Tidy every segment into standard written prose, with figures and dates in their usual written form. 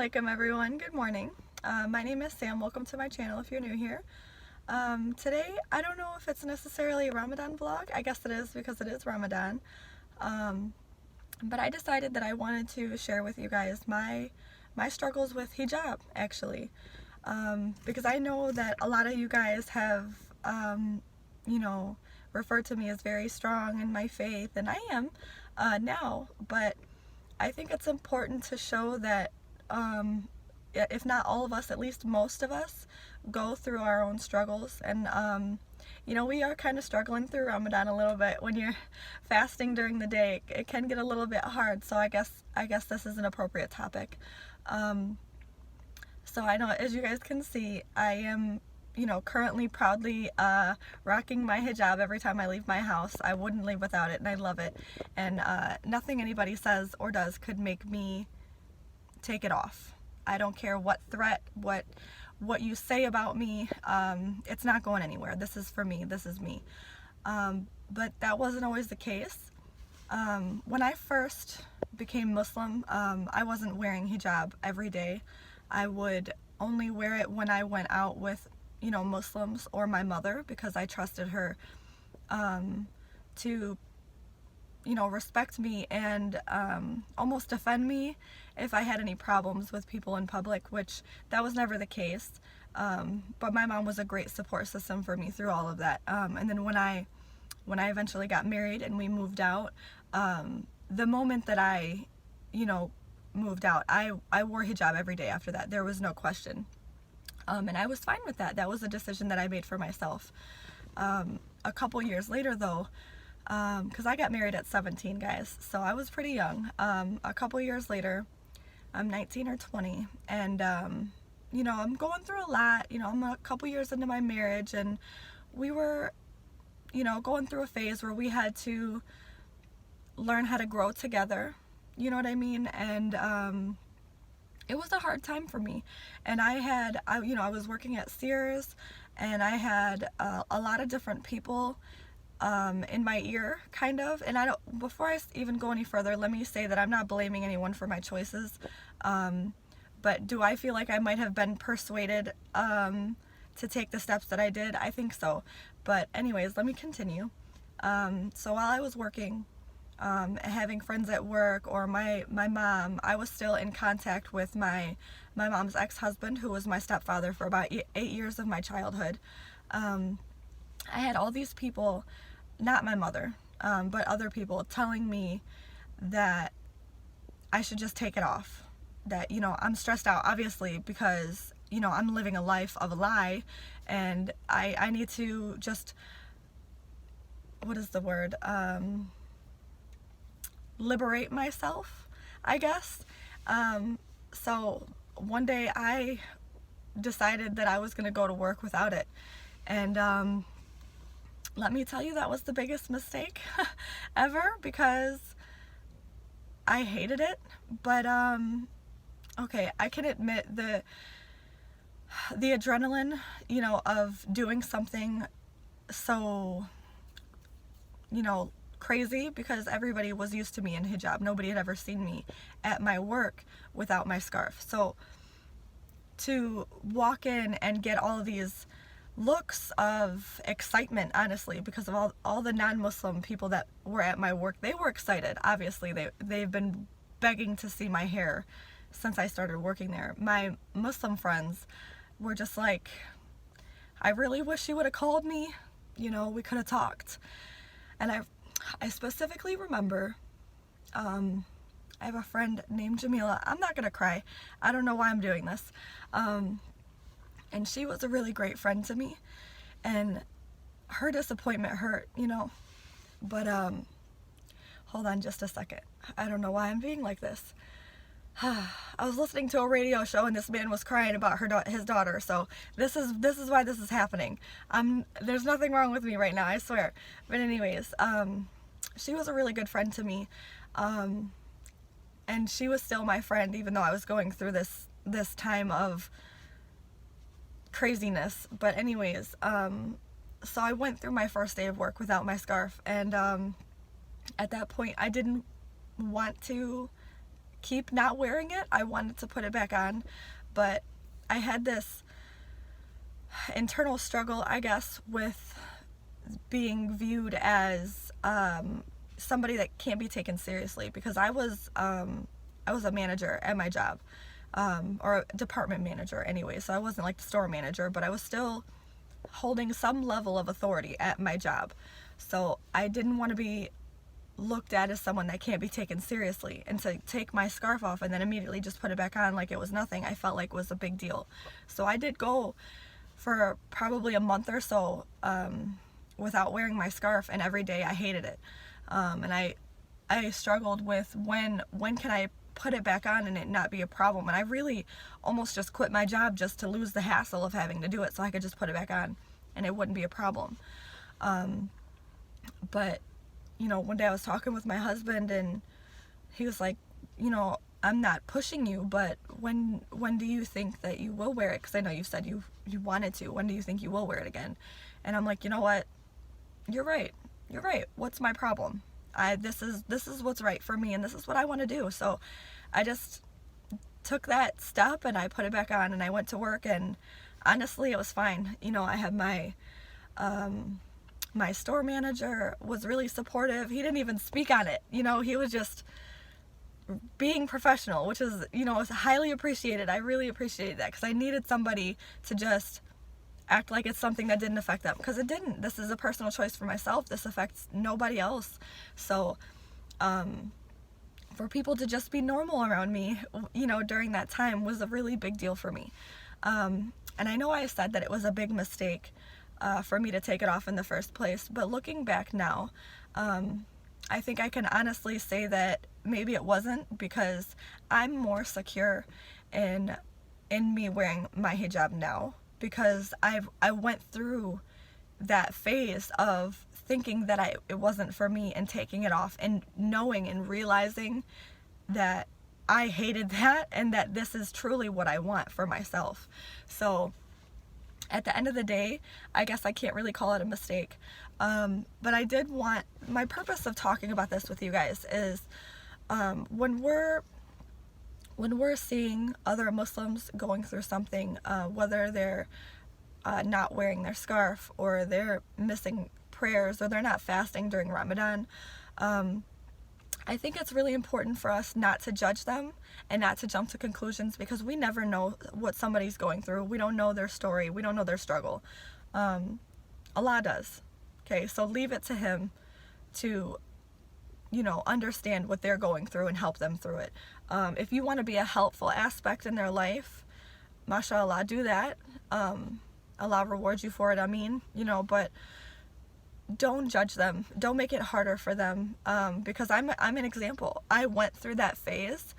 alaikum everyone, good morning. My name is Sam, welcome to my channel if you're new here. Today, I don't know if it's necessarily a Ramadan vlog, I guess it is because it is Ramadan. But I decided that I wanted to share with you guys my struggles with hijab, actually. Because I know that a lot of you guys have, referred to me as very strong in my faith, and I am now, but I think it's important to show that if not all of us, at least most of us go through our own struggles. And we are kind of struggling through Ramadan a little bit. When you're fasting during the day, it can get a little bit hard, so I guess this is an appropriate topic. So I know, as you guys can see, I am currently proudly rocking my hijab every time I leave my house. I wouldn't leave without it, and I love it. And nothing anybody says or does could make me take it off. I don't care what threat, what you say about me. It's not going anywhere. This is for me. This is me. But that wasn't always the case. When I first became Muslim, I wasn't wearing hijab every day. I would only wear it when I went out with Muslims or my mother, because I trusted her to respect me and almost defend me if I had any problems with people in public, which that was never the case. But my mom was a great support system for me through all of that. And then when I eventually got married and we moved out, the moment that I moved out, I wore hijab every day after that. There was no question. And I was fine with that. That was a decision that I made for myself. A couple years later, though, because I got married at 17, guys, so I was pretty young. A couple years later, I'm 19 or 20, and I'm going through a lot. I'm a couple years into my marriage, and we were, going through a phase where we had to learn how to grow together. You know what I mean? And it was a hard time for me. And I was working at Sears, and I had a lot of different people in my ear, kind of. And before I even go any further, let me say that I'm not blaming anyone for my choices. But do I feel like I might have been persuaded to take the steps that I did? I think so. But anyways, let me continue. So while I was working, having friends at work, or my mom, I was still in contact with my mom's ex-husband, who was my stepfather for about 8 years of my childhood. I had all these people, not my mother, but other people, telling me that I should just take it off. That, I'm stressed out, obviously, because, I'm living a life of a lie, and I need to just, what is the word? Liberate myself, I guess. So one day I decided that I was going to go to work without it. And let me tell you, that was the biggest mistake ever, because I hated it. But okay, I can admit the adrenaline, of doing something so, crazy, because everybody was used to me in hijab. Nobody had ever seen me at my work without my scarf. So to walk in and get all of these looks of excitement, honestly, because of all the non-Muslim people that were at my work, they were excited. Obviously, they've been begging to see my hair since I started working there. My Muslim friends were just like, I really wish you would have called me. We could have talked. And I specifically remember, I have a friend named Jamila. I'm not gonna cry. I don't know why I'm doing this. And she was a really great friend to me, and her disappointment hurt, But hold on just a second. I don't know why I'm being like this. I was listening to a radio show, and this man was crying about his daughter. So this is why this is happening. There's nothing wrong with me right now, I swear. But anyways, she was a really good friend to me, and she was still my friend, even though I was going through this time of craziness. But anyways, so I went through my first day of work without my scarf, and at that point I didn't want to keep not wearing it. I wanted to put it back on, but I had this internal struggle, I guess, with being viewed as somebody that can't be taken seriously, because I was a manager at my job, or a department manager anyway, so I wasn't like the store manager, but I was still holding some level of authority at my job. So I didn't want to be looked at as someone that can't be taken seriously, and to take my scarf off and then immediately just put it back on like it was nothing, I felt like was a big deal. So I did go for probably a month or so without wearing my scarf, and every day I hated it. And I struggled with when can I put it back on and it not be a problem. And I really almost just quit my job just to lose the hassle of having to do it, so I could just put it back on and it wouldn't be a problem. But one day I was talking with my husband, and he was like, I'm not pushing you, but when do you think that you will wear it? Because I know you said you wanted to. When do you think you will wear it again? And I'm like, you know what? You're right. What's my problem? This is what's right for me, and this is what I want to do. So I just took that step and I put it back on, and I went to work, and honestly it was fine. I had my store manager was really supportive. He didn't even speak on it. He was just being professional, which is, was highly appreciated. I really appreciated that, because I needed somebody to just act like it's something that didn't affect them, because it didn't. This is a personal choice for myself. This affects nobody else. So for people to just be normal around me, during that time was a really big deal for me. And I know I said that it was a big mistake for me to take it off in the first place, but looking back now, I think I can honestly say that maybe it wasn't, because I'm more secure in me wearing my hijab now, because I went through that phase of thinking that it wasn't for me, and taking it off, and knowing and realizing that I hated that, and that this is truly what I want for myself. So at the end of the day, I guess I can't really call it a mistake. But I did want, my purpose of talking about this with you guys is when we're seeing other Muslims going through something, whether they're not wearing their scarf, or they're missing prayers, or they're not fasting during Ramadan, I think it's really important for us not to judge them and not to jump to conclusions, because we never know what somebody's going through. We don't know their story. We don't know their struggle. Allah does. Okay, so leave it to Him to, understand what they're going through and help them through it. If you want to be a helpful aspect in their life, mashallah, do that. Allah rewards you for it, but don't judge them. Don't make it harder for them, because I'm an example. I went through that phase.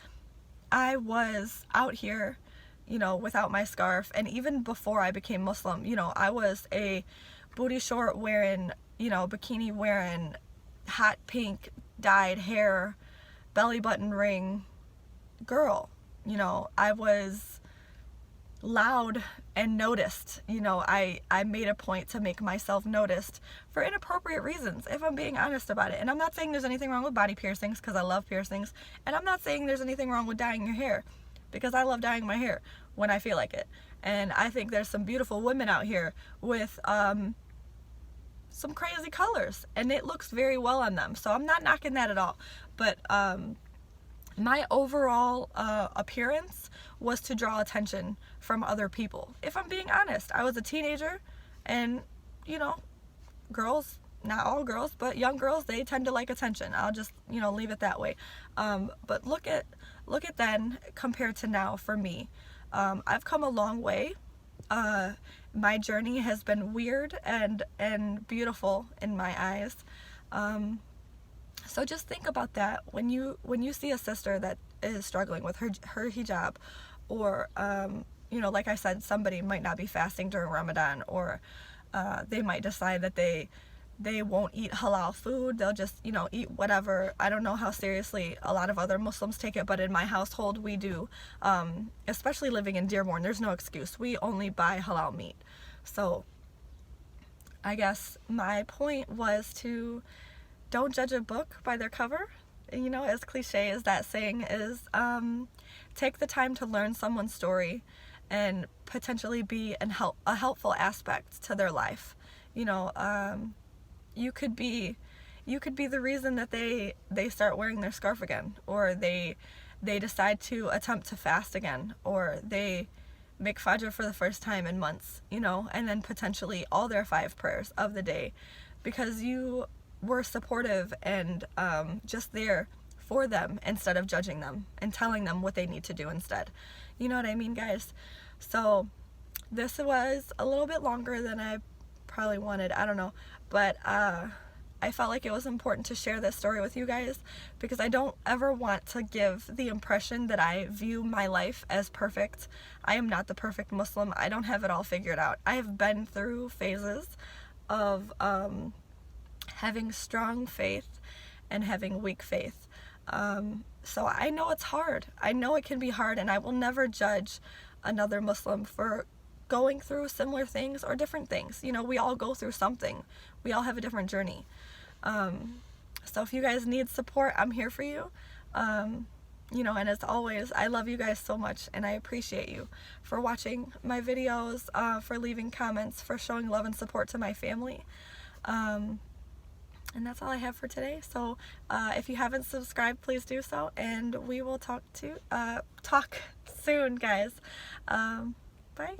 I was out here, without my scarf, and even before I became Muslim, I was a booty short wearing, bikini wearing, hot pink dyed hair, belly button ring girl. I was loud and noticed. I made a point to make myself noticed for inappropriate reasons, if I'm being honest about it. And I'm not saying there's anything wrong with body piercings, because I love piercings, and I'm not saying there's anything wrong with dyeing your hair, because I love dyeing my hair when I feel like it. And I think there's some beautiful women out here with some crazy colors, and it looks very well on them, so I'm not knocking that at all. But my overall appearance was to draw attention from other people. If I'm being honest, I was a teenager, and girls, not all girls, but young girls, they tend to like attention. I'll just leave it that way. But look at then compared to now for me. I've come a long way. My journey has been weird and beautiful in my eyes. So just think about that when you see a sister that is struggling with her hijab, or like I said, somebody might not be fasting during Ramadan, or they might decide that they won't eat halal food. They'll just eat whatever. I don't know how seriously a lot of other Muslims take it, but in my household we do. Especially living in Dearborn, there's no excuse. We only buy halal meat. So I guess my point was to don't judge a book by their cover. you know, as cliche as that saying is, take the time to learn someone's story and potentially be a helpful aspect to their life. You know, you could be the reason that they start wearing their scarf again, or they decide to attempt to fast again, or they make fajr for the first time in months, you know, and then potentially all their 5 prayers of the day, because you were supportive and just there for them instead of judging them and telling them what they need to do instead. You know what I mean, guys? So this was a little bit longer than I probably wanted, I don't know, but I felt like it was important to share this story with you guys, because I don't ever want to give the impression that I view my life as perfect. I am not the perfect Muslim. I don't have it all figured out. I have been through phases of having strong faith and having weak faith. So I know it's hard. I know it can be hard, and I will never judge another Muslim for going through similar things or different things. You know, we all go through something. We all have a different journey. So if you guys need support, I'm here for you. You know, and as always, I love you guys so much, and I appreciate you for watching my videos, for leaving comments, for showing love and support to my family. And that's all I have for today. So if you haven't subscribed, please do so, and we will talk soon, guys. Bye.